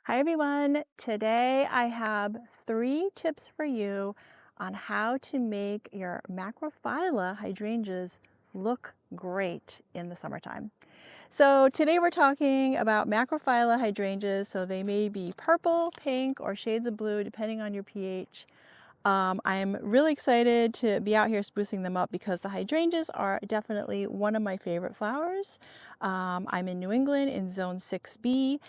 Hi everyone. Today I have 3 tips for you on how to make your macrophylla hydrangeas look great in the summertime. So today we're talking about macrophylla hydrangeas. So they may be purple, pink, or shades of blue depending on your pH. I'm really excited to be out here sprucing them up because the hydrangeas are definitely one of my favorite flowers. I'm in New England in zone 6B,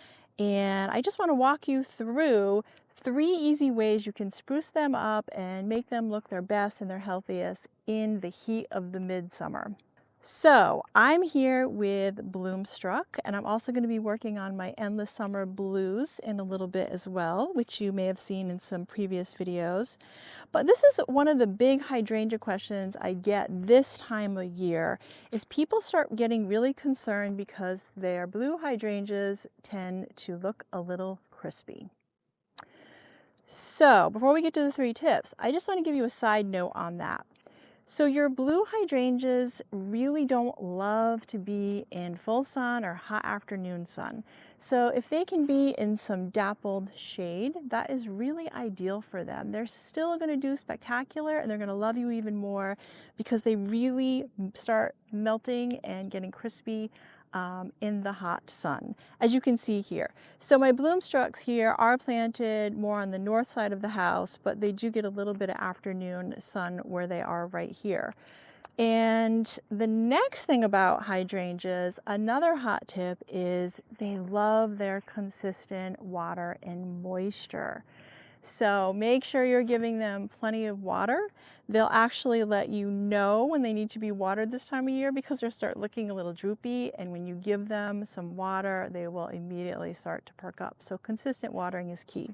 and I just want to walk you through 3 easy ways you can spruce them up and make them look their best and their healthiest in the heat of the midsummer. So I'm here with Bloomstruck, and I'm also going to be working on my Endless Summer Blues in a little bit as well, which you may have seen in some previous videos. But this is one of the big hydrangea questions I get this time of year, is people start getting really concerned because their blue hydrangeas tend to look a little crispy. So before we get to the 3 tips, I just want to give you a side note on that. So your blue hydrangeas really don't love to be in full sun or hot afternoon sun. So if they can be in some dappled shade, that is really ideal for them. They're still going to do spectacular, and they're going to love you even more because they really start melting and getting crispy in the hot sun, as you can see here. So my Bloomstrucks here are planted more on the north side of the house, but they do get a little bit of afternoon sun where they are right here. And the next thing about hydrangeas, another hot tip, is they love their consistent water and moisture. So make sure you're giving them plenty of water. They'll actually let you know when they need to be watered this time of year because they'll start looking a little droopy, and when you give them some water, they will immediately start to perk up. So consistent watering is key.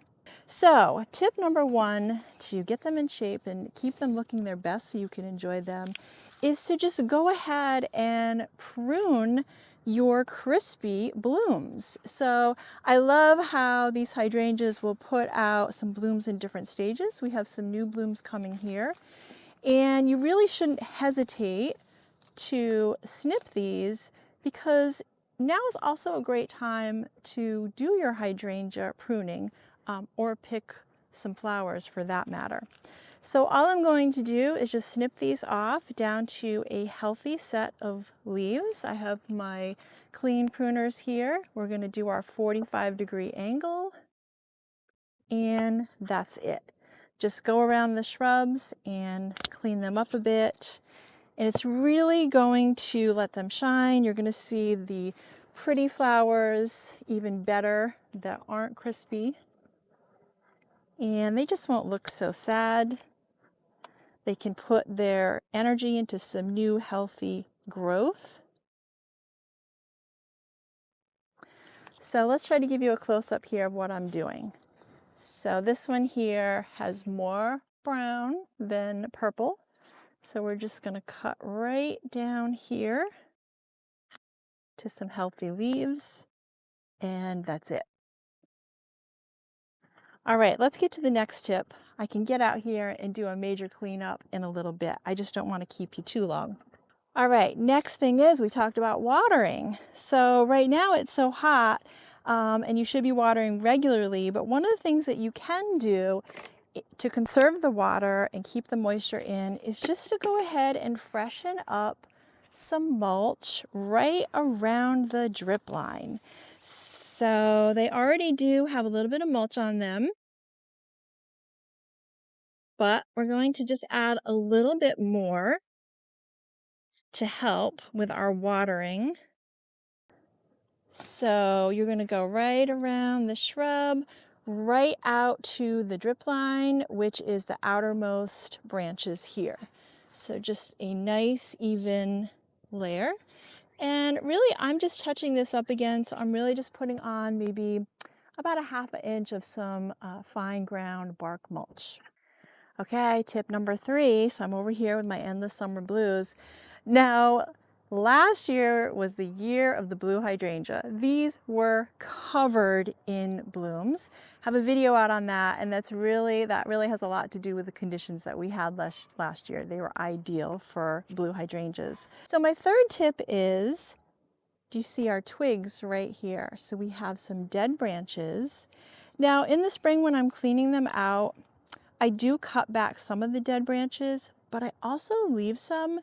So tip number 1 to get them in shape and keep them looking their best so you can enjoy them is to just go ahead and prune your crispy blooms. So I love how these hydrangeas will put out some blooms in different stages. We have some new blooms coming here, and you really shouldn't hesitate to snip these because now is also a great time to do your hydrangea pruning or pick some flowers for that matter. So all I'm going to do is just snip these off down to a healthy set of leaves. I have my clean pruners here. We're going to do our 45-degree angle, and that's it. Just go around the shrubs and clean them up a bit. And it's really going to let them shine. You're going to see the pretty flowers even better that aren't crispy. And they just won't look so sad. They can put their energy into some new healthy growth. So let's try to give you a close-up here of what I'm doing. So this one here has more brown than purple. So we're just going to cut right down here to some healthy leaves, and that's it. All right, let's get to the next tip. I can get out here and do a major cleanup in a little bit. I just don't want to keep you too long. All right, next thing is we talked about watering. So right now it's so hot and you should be watering regularly, but one of the things that you can do to conserve the water and keep the moisture in is just to go ahead and freshen up some mulch right around the drip line. So they already do have a little bit of mulch on them, but we're going to just add a little bit more to help with our watering. So you're going to go right around the shrub, right out to the drip line, which is the outermost branches here. So just a nice even layer. And really, I'm just touching this up again, so I'm really just putting on maybe about a ½ inch of some fine ground bark mulch. Okay, tip number 3. So I'm over here with my Endless Summer Blues. Now, last year was the year of the blue hydrangea. These were covered in blooms. Have a video out on that, and that really has a lot to do with the conditions that we had last year. They were ideal for blue hydrangeas. So my 3rd tip is, do you see our twigs right here? So we have some dead branches, Now in the spring when I'm cleaning them out, I do cut back some of the dead branches, but I also leave some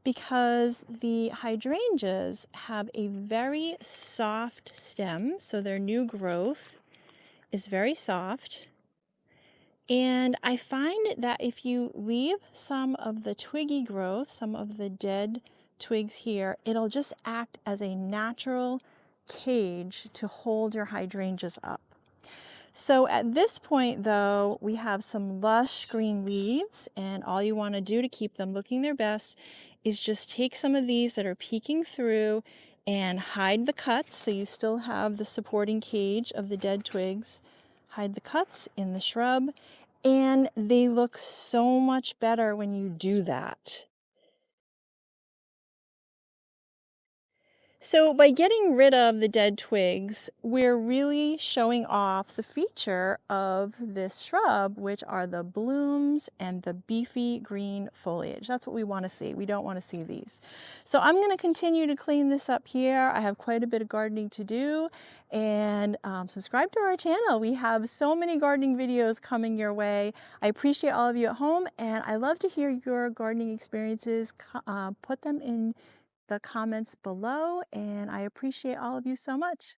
because the hydrangeas have a very soft stem, so their new growth is very soft. And I find that if you leave some of the twiggy growth, some of the dead twigs here, it'll just act as a natural cage to hold your hydrangeas up. So at this point though, we have some lush green leaves, and all you want to do to keep them looking their best is just take some of these that are peeking through and hide the cuts, so you still have the supporting cage of the dead twigs. Hide the cuts in the shrub, and they look so much better when you do that. So by getting rid of the dead twigs, we're really showing off the feature of this shrub, which are the blooms and the beefy green foliage. That's what we want to see. We don't want to see these. So I'm going to continue to clean this up here. I have quite a bit of gardening to do, and subscribe to our channel. We have so many gardening videos coming your way. I appreciate all of you at home, and I love to hear your gardening experiences. Put them in the comments below, and I appreciate all of you so much.